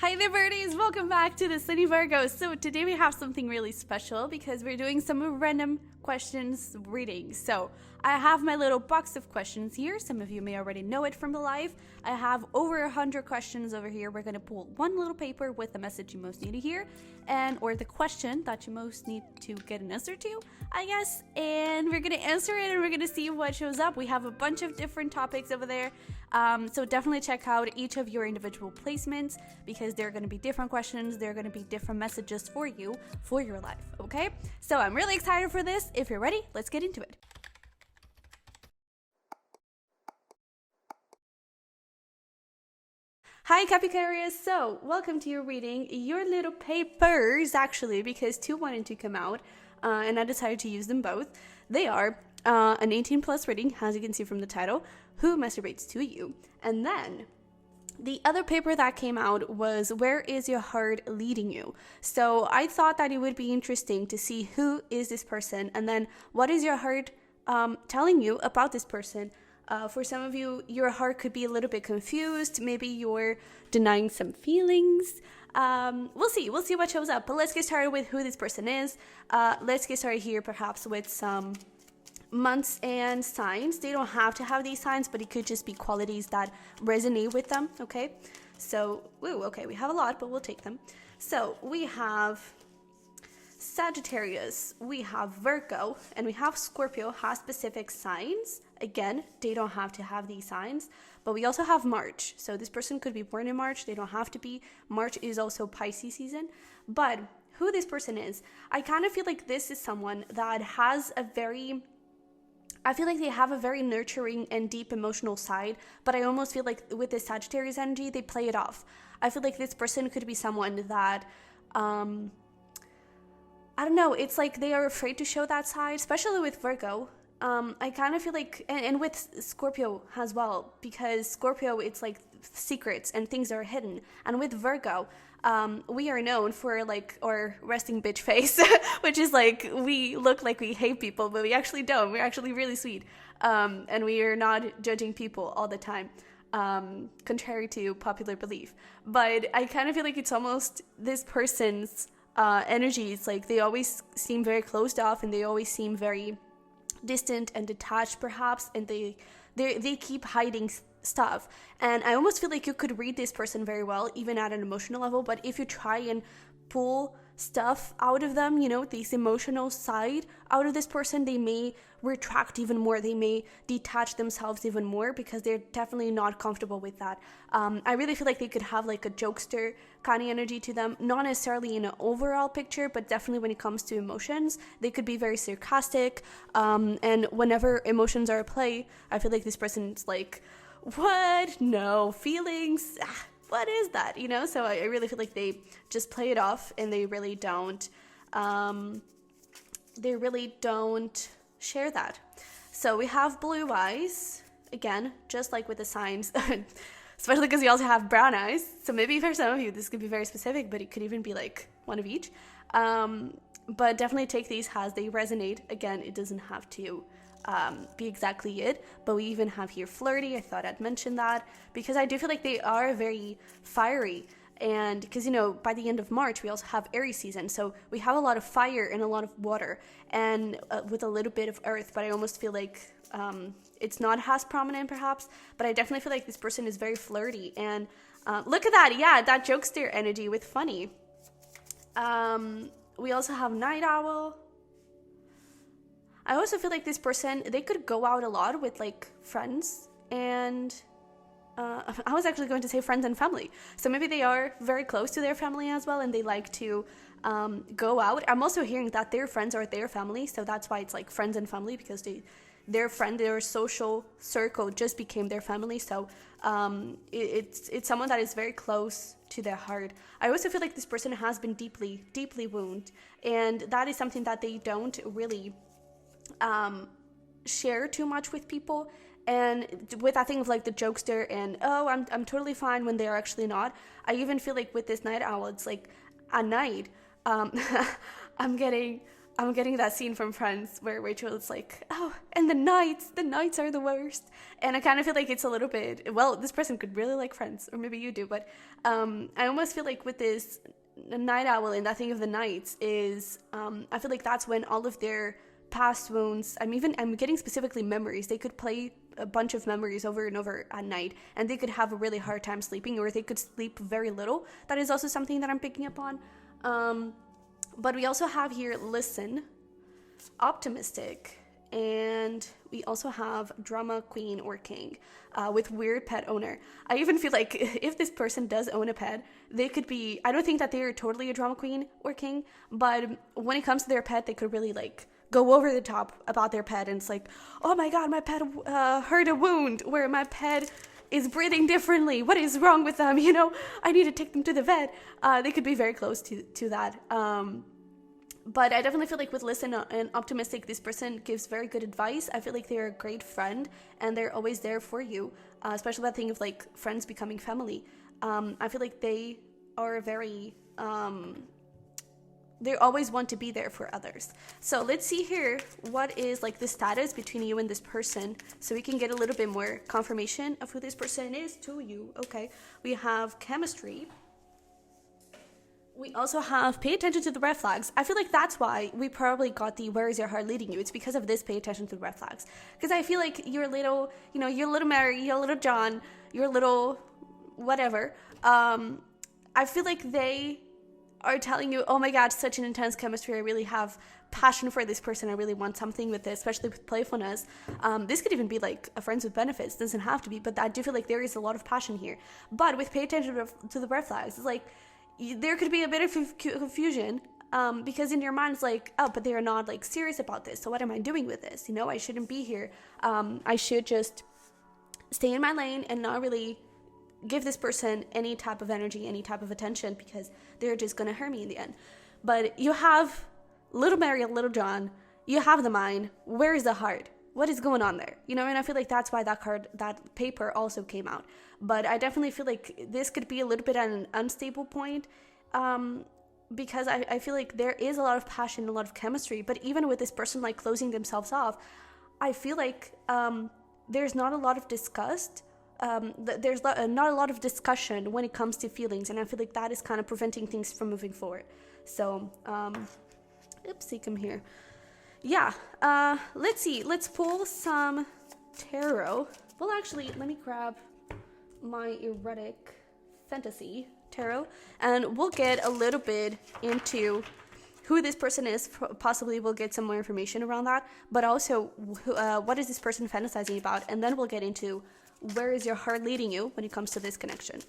Hi there birdies, welcome back to the Sunny Virgo. So today we have something really special because we're doing some random questions reading. So I have my little box of questions here. Some of you may already know it from the live. I have over 100 questions over here. We're going to pull one little paper with the message you most need to hear or the question that you most need to get an answer to, I guess. And we're going to answer it and we're going to see what shows up. We have a bunch of different topics over there. So definitely check out each of your individual placements because there are going to be different questions. There are going to be different messages for you for your life. Okay. So I'm really excited for this. If you're ready, let's get into it. Hi Capricorn-AQUARIUS, so welcome to your reading. Your little papers, actually, because two wanted to come out and I decided to use them both. They are an 18 plus reading, as you can see from the title, Who Masturbates to You? And then the other paper that came out was Where is Your Heart Leading You? So I thought that it would be interesting to see who is this person and then what is your heart telling you about this person. For some of you, your heart could be a little bit confused. Maybe you're denying some feelings. We'll see what shows up. But let's get started with who this person is. Let's get started here perhaps with some months and signs. They don't have to have these signs, but it could just be qualities that resonate with them, okay? So, okay, we have a lot, but we'll take them. So, we have Sagittarius, we have Virgo, and we have Scorpio has specific signs. Again, they don't have to have these signs, but we also have March. So this person could be born in March. They don't have to be. March is also Pisces season. But who this person is, I kind of feel like this is someone that has I feel like they have a very nurturing and deep emotional side, but I almost feel like with this Sagittarius energy, they play it off. I feel like this person could be someone that, I don't know, it's like they are afraid to show that side, especially with Virgo. I kind of feel like, and with Scorpio as well, because Scorpio, it's like secrets and things are hidden. And with Virgo, we are known for like our resting bitch face, which is like, we look like we hate people, but we actually don't. We're actually really sweet. And we are not judging people all the time, contrary to popular belief. But I kind of feel like it's almost this person's energy. It's like they always seem very closed off and they always seem very distant and detached perhaps, and they keep hiding stuff. And I almost feel like you could read this person very well even at an emotional level, but if you try and pull stuff out of them, you know, this emotional side out of this person, they may retract even more. They may detach themselves even more because they're definitely not comfortable with that. I really feel like they could have like a jokester kind of energy to them, not necessarily in an overall picture, but definitely when it comes to emotions, they could be very sarcastic. And whenever emotions are at play, I feel like this person's like, what? No feelings? What is that? You know, so I really feel like they just play it off and they really don't share that. So we have blue eyes, again, just like with the signs, especially because we also have brown eyes. So maybe for some of you, this could be very specific, but it could even be like one of each. But definitely take these as they resonate. Again, it doesn't have to be exactly it, but we even have here flirty. I thought I'd mention that because I do feel like they are very fiery, and because, you know, by the end of March we also have Aries season, so we have a lot of fire and a lot of water and with a little bit of earth, but I almost feel like it's not as prominent perhaps, but I definitely feel like this person is very flirty. And look at that, yeah, that jokester energy with funny. We also have night owl. I also feel like this person, they could go out a lot with like friends and I was actually going to say friends and family. So maybe they are very close to their family as well and they like to go out. I'm also hearing that their friends are their family. So that's why it's like friends and family, because their social circle just became their family. So it's someone that is very close to their heart. I also feel like this person has been deeply, deeply wounded. And that is something that they don't really share too much with people. And with that thing of like the jokester and I'm totally fine when they're actually not. I even feel like with this night owl, it's like at night I'm getting I'm getting that scene from Friends where Rachel is like, oh, and the nights are the worst. And I kind of feel like it's a little bit, well, this person could really like Friends, or maybe you do, but I almost feel like with this night owl and that thing of the nights is, I feel like that's when all of their past wounds, I'm getting specifically memories. They could play a bunch of memories over and over at night, and they could have a really hard time sleeping, or they could sleep very little. That is also something that I'm picking up on. But we also have here listen, optimistic, and we also have drama queen or king with weird pet owner. I even feel like if this person does own a pet, they could be, I don't think that they are totally a drama queen or king, but when it comes to their pet, they could really like go over the top about their pet, and it's like, oh my god, my pet heard a wound, where my pet is breathing differently. What is wrong with them? You know, I need to take them to the vet. They could be very close to that. But I definitely feel like with listen and optimistic, this person gives very good advice. I feel like they're a great friend, and they're always there for you, especially that thing of like friends becoming family. I feel like they are very, they always want to be there for others. So let's see here, what is like the status between you and this person, so we can get a little bit more confirmation of who this person is to you. Okay, we have chemistry. We also have pay attention to the red flags. I feel like that's why we probably got the where is your heart leading you. It's because of this pay attention to the red flags. Because I feel like you're little, you know, you're little Mary, you're little John, you're little whatever. I feel like they are telling you, oh my god, such an intense chemistry. I really have passion for this person. I really want something with this, especially with playfulness. This could even be like a friends with benefits. Doesn't have to be, but I do feel like there is a lot of passion here. But with pay attention to the red flags, it's like there could be a bit of confusion, because in your mind it's like, oh, but they are not like serious about this. So what am I doing with this? You know, I shouldn't be here. I should just stay in my lane and not really give this person any type of energy, any type of attention, because they're just gonna hurt me in the end. But you have little Mary and little John, you have the mind, where is the heart? What is going on there? You know, and I feel like that's why that card, that paper also came out. But I definitely feel like this could be a little bit at an unstable point, because I feel like there is a lot of passion, a lot of chemistry, but even with this person like closing themselves off, I feel like there's not a lot of there's not a lot of discussion when it comes to feelings, and I feel like that is kind of preventing things from moving forward. So, oopsie, come here. Yeah, let's see. Let's pull some tarot. Well, actually, let me grab my erotic fantasy tarot, and we'll get a little bit into who this person is. Possibly we'll get some more information around that, but also what is this person fantasizing about, and then we'll get into where is your heart leading you when it comes to this connection.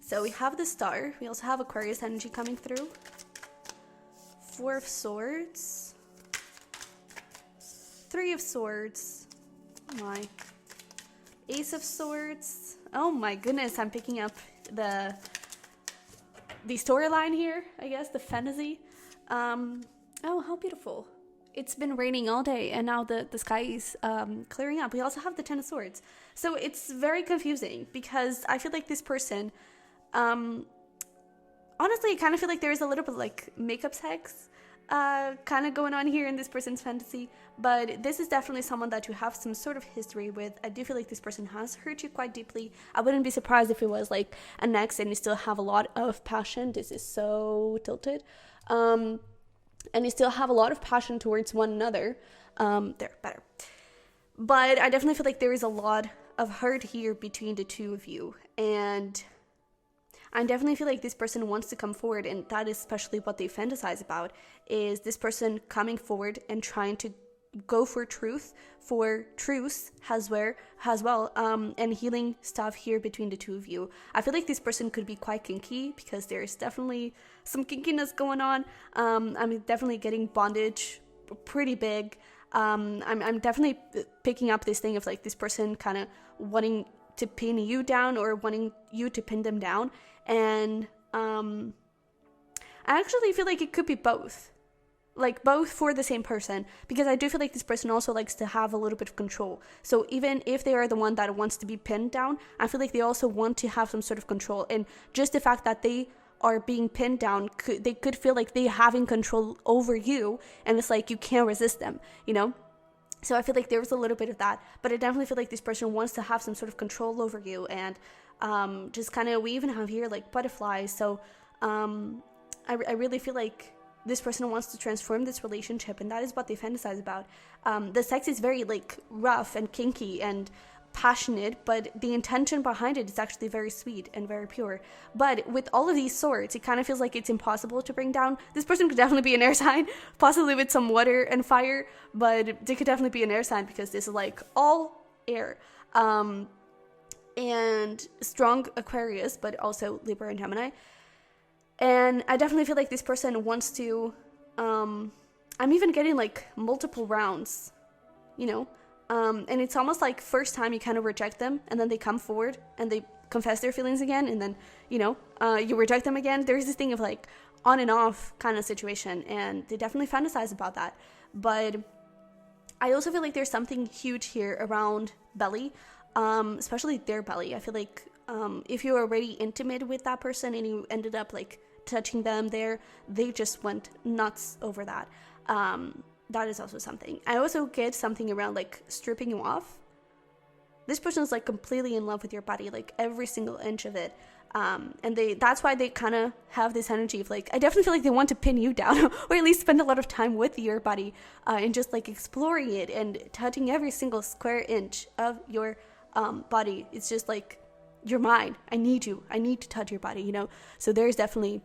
So we have the Star. We also have Aquarius energy coming through. Four of Swords. Three of Swords. Oh my. Ace of Swords. Oh my goodness, I'm picking up the storyline here, I guess, the fantasy. Oh, how beautiful. It's been raining all day, and now the sky is clearing up. We also have the Ten of Swords. So it's very confusing, because I feel like this person, honestly, I kind of feel like there is a little bit like makeup sex kind of going on here in this person's fantasy. But this is definitely someone that you have some sort of history with. I do feel like this person has hurt you quite deeply. I wouldn't be surprised if it was like an ex and you still have a lot of passion. This is so tilted. And you still have a lot of passion towards one another. There, better. But I definitely feel like there is a lot of hurt here between the two of you. And I definitely feel like this person wants to come forward, and that is especially what they fantasize about, is this person coming forward and trying to go for truth as well, and healing stuff here between the two of you. I feel like this person could be quite kinky, because there's definitely some kinkiness going on. I'm definitely getting bondage pretty big. I'm definitely picking up this thing of like this person kind of wanting to pin you down or wanting you to pin them down. And I actually feel like it could be both. Like both for the same person, because I do feel like this person also likes to have a little bit of control. So even if they are the one that wants to be pinned down, I feel like they also want to have some sort of control. And just the fact that they are being pinned down, they could feel like they having control over you, and it's like you can't resist them, you know? So I feel like there was a little bit of that, but I definitely feel like this person wants to have some sort of control over you, and just kind of, we even have here like butterflies. So I really feel like this person wants to transform this relationship, and that is what they fantasize about. The sex is very like rough and kinky and passionate, but the intention behind it is actually very sweet and very pure. But with all of these swords, it kind of feels like it's impossible to bring down. This person could definitely be an air sign, possibly with some water and fire, but they could definitely be an air sign because this is like all air. And strong Aquarius, but also Libra and Gemini. And I definitely feel like this person wants to, I'm even getting like multiple rounds, you know? And it's almost like first time you kind of reject them, and then they come forward and they confess their feelings again, and then, you know, you reject them again. There's this thing of like on and off kind of situation, and they definitely fantasize about that. But I also feel like there's something huge here around belly, especially their belly. I feel like if you're already intimate with that person and you ended up like touching them there, they just went nuts over that. That is also something. I also get something around like stripping you off. This person is like completely in love with your body, like every single inch of it. And that's why they kind of have this energy of like, I definitely feel like they want to pin you down or at least spend a lot of time with your body, and just like exploring it and touching every single square inch of your body. It's just like, you're mine. I need you. I need to touch your body, you know? So there's definitely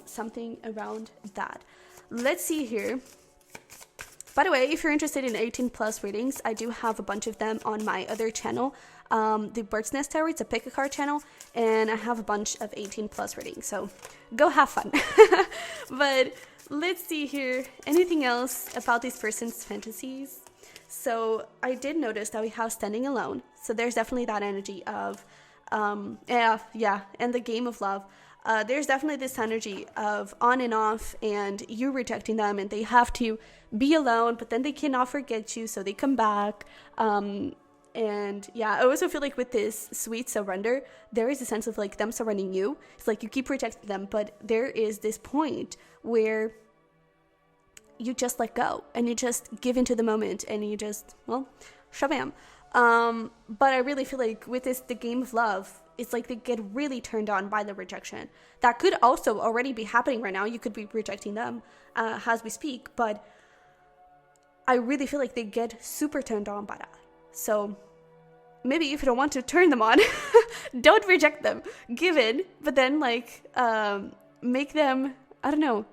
something around that. Let's see here. By the way, if you're interested in 18 plus readings, I do have a bunch of them on my other channel, the Bird's Nest Tarot. It's a pick a card channel, and I have a bunch of 18 plus readings, so go have fun. But let's see here, anything else about this person's fantasies? So I did notice that we have standing alone, so there's definitely that energy of and the game of love. There's definitely this energy of on and off, and you rejecting them, and they have to be alone, but then they cannot forget you, so they come back. And yeah, I also feel like with this sweet surrender, there is a sense of like them surrendering you. It's like you keep rejecting them, but there is this point where you just let go and you just give into the moment, and you just, well, shabam. But I really feel like with this, the game of love, it's like they get really turned on by the rejection. That could also already be happening right now. You could be rejecting them as we speak, but I really feel like they get super turned on by that. So maybe if you don't want to turn them on, don't reject them. Give in, but then like make them, I don't know,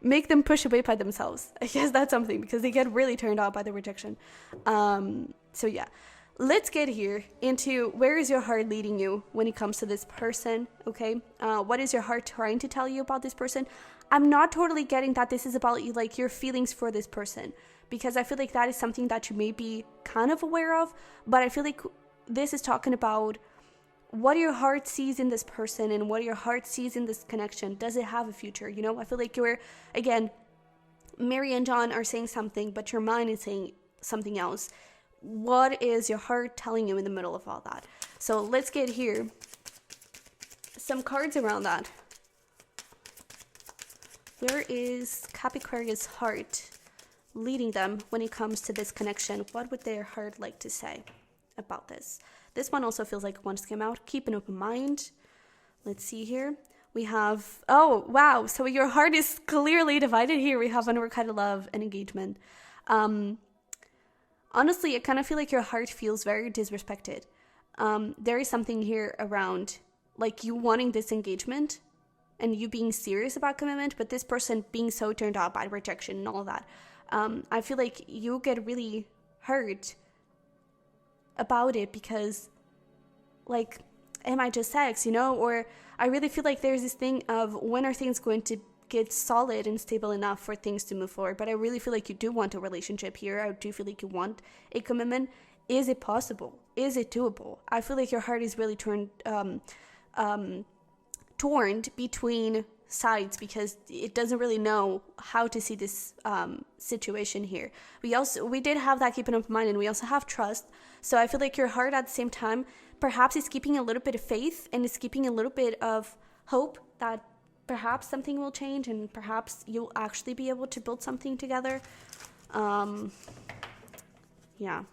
make them push away by themselves. I guess that's something, because they get really turned on by the rejection. So yeah. Let's get here into where is your heart leading you when it comes to this person, okay? What is your heart trying to tell you about this person? I'm not totally getting that this is about you, like your feelings for this person, because I feel like that is something that you may be kind of aware of, but I feel like this is talking about what your heart sees in this person and what your heart sees in this connection. Does it have a future? You know, I feel like you're, again, Mary and John are saying something, but your mind is saying something else. What is your heart telling you in the middle of all that? So let's get here some cards around that. Where is Capricorn's heart leading them when it comes to this connection? What would their heart like to say about this? This one also feels like one came out. Keep an open mind. Let's see here. We have, oh, wow. So your heart is clearly divided here. We have unrequited love and engagement. Honestly, I kind of feel like your heart feels very disrespected. There is something here around like you wanting this engagement and you being serious about commitment, but this person being so turned off by rejection and all that. I feel like you get really hurt about it because, like, am I just sex, you know? Or I really feel like there's this thing of when are things going to get solid and stable enough for things to move forward. But I really feel like you do want a relationship here. I do feel like you want a commitment. Is it possible? Is it doable? I feel like your heart is really torn between sides because it doesn't really know how to see this situation here. We did have that keep an open mind, and we also have trust. So I feel like your heart at the same time perhaps is keeping a little bit of faith and is keeping a little bit of hope that perhaps something will change and perhaps you'll actually be able to build something together. Yeah,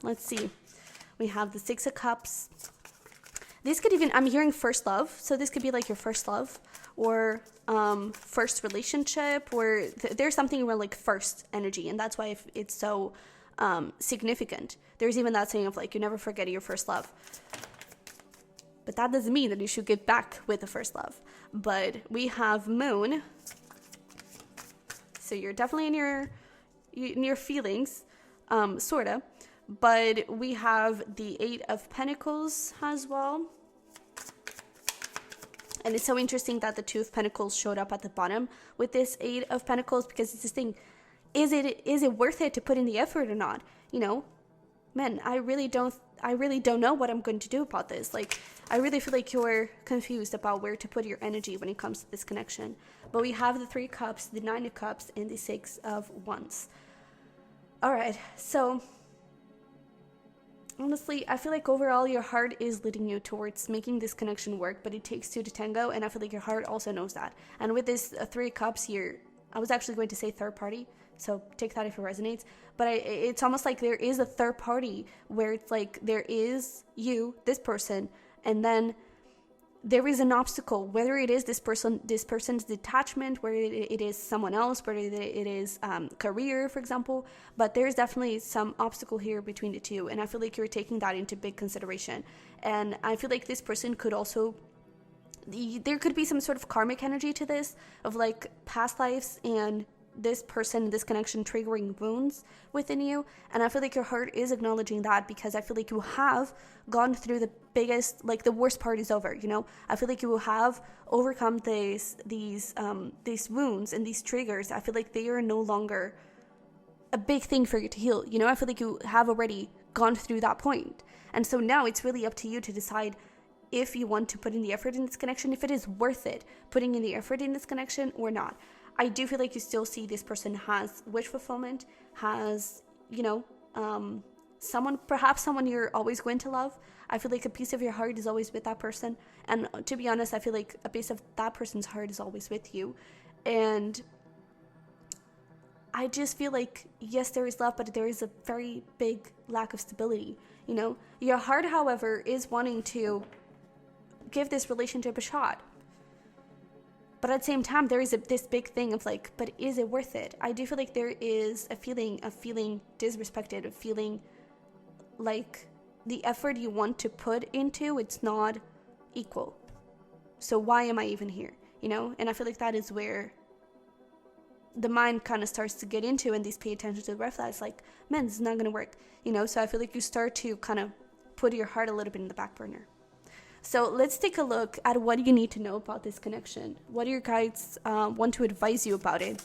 let's see. We have the Six of Cups. This could even, I'm hearing first love. So this could be like your first love or first relationship, or there's something around like first energy. And that's why it's so significant. There's even that saying of like, you never forget your first love. But that doesn't mean that you should get back with the first love. But we have Moon. So you're definitely in your feelings, sorta. But we have the Eight of Pentacles as well. And it's so interesting that the Two of Pentacles showed up at the bottom with this Eight of Pentacles, because it's this thing, is it worth it to put in the effort or not? You know, man, I really don't know what I'm going to do about this. Like, I really feel like you're confused about where to put your energy when it comes to this connection. But we have the Three of Cups, the Nine of Cups, and the Six of Wands. All right, so honestly, I feel like overall your heart is leading you towards making this connection work, but it takes two to tango, and I feel like your heart also knows that. And with this Three of Cups here, I was actually going to say third party, so take that if it resonates, but it's almost like there is a third party where it's like there is you, this person, and then there is an obstacle, whether it is this person's detachment, whether it is someone else, whether it is career, for example, but there's definitely some obstacle here between the two, and I feel like you're taking that into big consideration. And I feel like this person could also, there could be some sort of karmic energy to this, of like past lives and this person, this connection triggering wounds within you. And I feel like your heart is acknowledging that, because I feel like you have gone through the biggest, like the worst part is over, you know. I feel like you have overcome these wounds and these triggers. I feel like they are no longer a big thing for you to heal, you know. I feel like you have already gone through that point, and so now it's really up to you to decide if you want to put in the effort in this connection, if it is worth it putting in the effort in this connection or not. I do feel like you still see this person has wish fulfillment, has, you know, someone you're always going to love. I feel like a piece of your heart is always with that person. And to be honest, I feel like a piece of that person's heart is always with you. And I just feel like, yes, there is love, but there is a very big lack of stability, you know. Your heart, however, is wanting to give this relationship a shot. But at the same time, there is this big thing of like, but is it worth it? I do feel like there is a feeling of feeling disrespected, of feeling like the effort you want to put into, it's not equal. So why am I even here? You know? And I feel like that is where the mind kind of starts to get into, and these pay attention to the red flags, like, man, this is not going to work. You know? So I feel like you start to kind of put your heart a little bit in the back burner. So let's take a look at what you need to know about this connection. What do your guides want to advise you about it?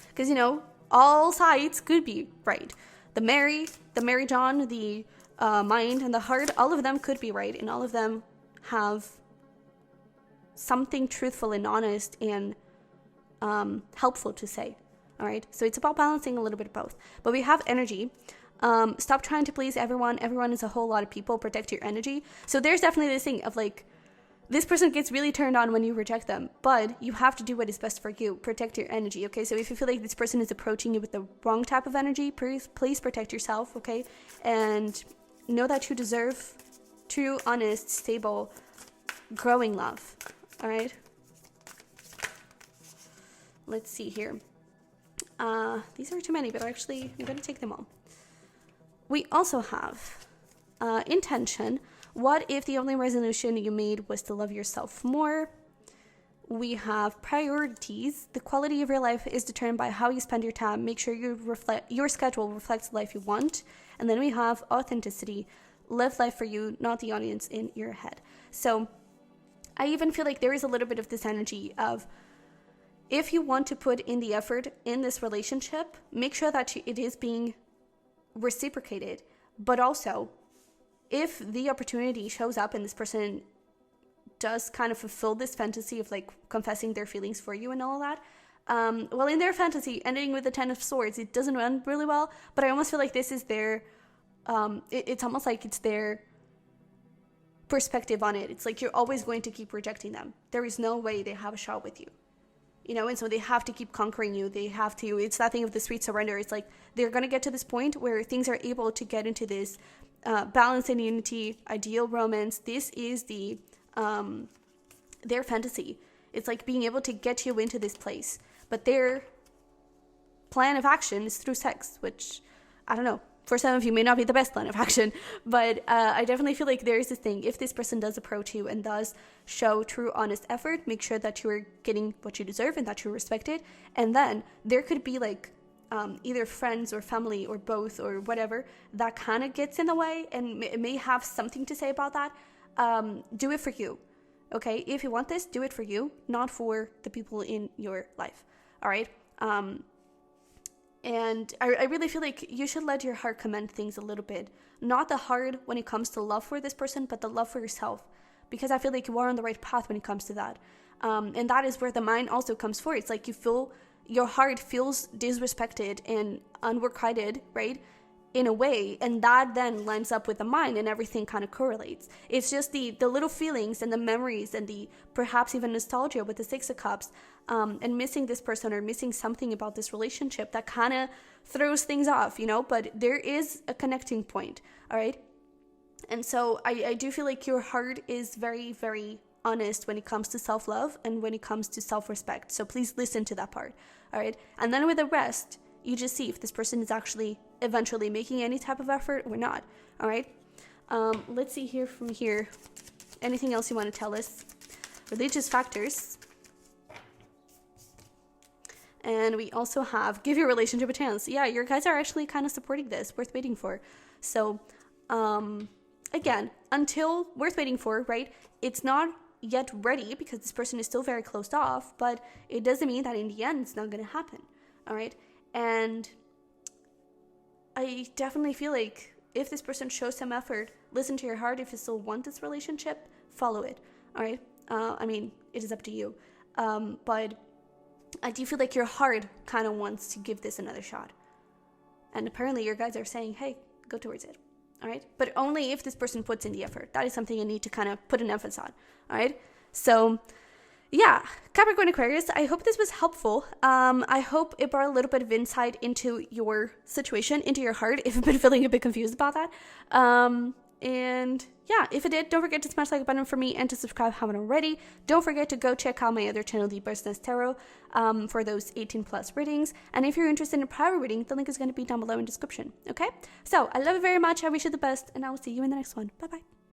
Because, you know, all sides could be right. The marriage on, the mind and the heart, all of them could be right. And all of them have something truthful and honest and helpful to say. All right. So it's about balancing a little bit of both. But we have energy. Stop trying to please everyone. Everyone is a whole lot of people. Protect your energy. So there's definitely this thing of like, this person gets really turned on when you reject them, but you have to do what is best for you. Protect your energy, okay? So if you feel like this person is approaching you with the wrong type of energy, please protect yourself, okay? And know that you deserve true, honest, stable, growing love, all right? Let's see here. These are too many, but actually I'm going to take them all. We also have intention. What if the only resolution you made was to love yourself more? We have priorities. The quality of your life is determined by how you spend your time. Make sure your schedule reflects the life you want. And then we have authenticity. Live life for you, not the audience in your head. So I even feel like there is a little bit of this energy of, if you want to put in the effort in this relationship, make sure that it is being reciprocated. But also, if the opportunity shows up and this person does kind of fulfill this fantasy of like confessing their feelings for you and all that, well, in their fantasy, ending with the Ten of Swords, it doesn't run really well, but I almost feel like this is their, it's almost like it's their perspective on it. It's like you're always going to keep rejecting them. There is no way they have a shot with you. You know, and so they have to keep conquering you. They have to, it's that thing of the sweet surrender. It's like they're going to get to this point where things are able to get into this balance and unity, ideal romance. This is their fantasy. It's like being able to get you into this place. But their plan of action is through sex, which, I don't know, for some of you may not be the best plan of action, but I definitely feel like there is this thing. If this person does approach you and does show true, honest effort, make sure that you're getting what you deserve and that you're respected. And then there could be like either friends or family or both or whatever that kind of gets in the way and may have something to say about that. Do it for you. Okay? If you want this, do it for you, not for the people in your life. All right? And I really feel like you should let your heart command things a little bit. Not the heart when it comes to love for this person, but the love for yourself. Because I feel like you are on the right path when it comes to that. And that is where the mind also comes for. It's like you feel, your heart feels disrespected and unrequited, right? In a way. And that then lines up with the mind and everything kind of correlates. It's just the little feelings and the memories and the perhaps even nostalgia with the Six of Cups. And missing this person or missing something about this relationship that kind of throws things off, you know, but there is a connecting point, all right? And so I do feel like your heart is very, very honest when it comes to self-love and when it comes to self-respect. So please listen to that part, all right? And then with the rest, you just see if this person is actually eventually making any type of effort or not, all right? Let's see here from here. Anything else you want to tell us? Religious factors. And we also have, give your relationship a chance. Yeah, your guys are actually kind of supporting this. Worth waiting for. So, again, until worth waiting for, right? It's not yet ready because this person is still very closed off, but it doesn't mean that in the end it's not going to happen. All right? And I definitely feel like if this person shows some effort, listen to your heart. If you still want this relationship, follow it. All right? I mean, it is up to you. But I do feel like your heart kind of wants to give this another shot. And apparently your guys are saying, hey, go towards it. All right? But only if this person puts in the effort. That is something you need to kind of put an emphasis on. All right? So, yeah. Capricorn Aquarius, I hope this was helpful. I hope it brought a little bit of insight into your situation, into your heart, if you've been feeling a bit confused about that. And yeah, if it did, don't forget to smash the like button for me and to subscribe if you haven't already. Don't forget to go check out my other channel, The Business Tarot, for those 18 plus readings. And if you're interested in a private reading, the link is going to be down below in the description. Okay? So I love you very much. I wish you the best, and I will see you in the next one. Bye bye.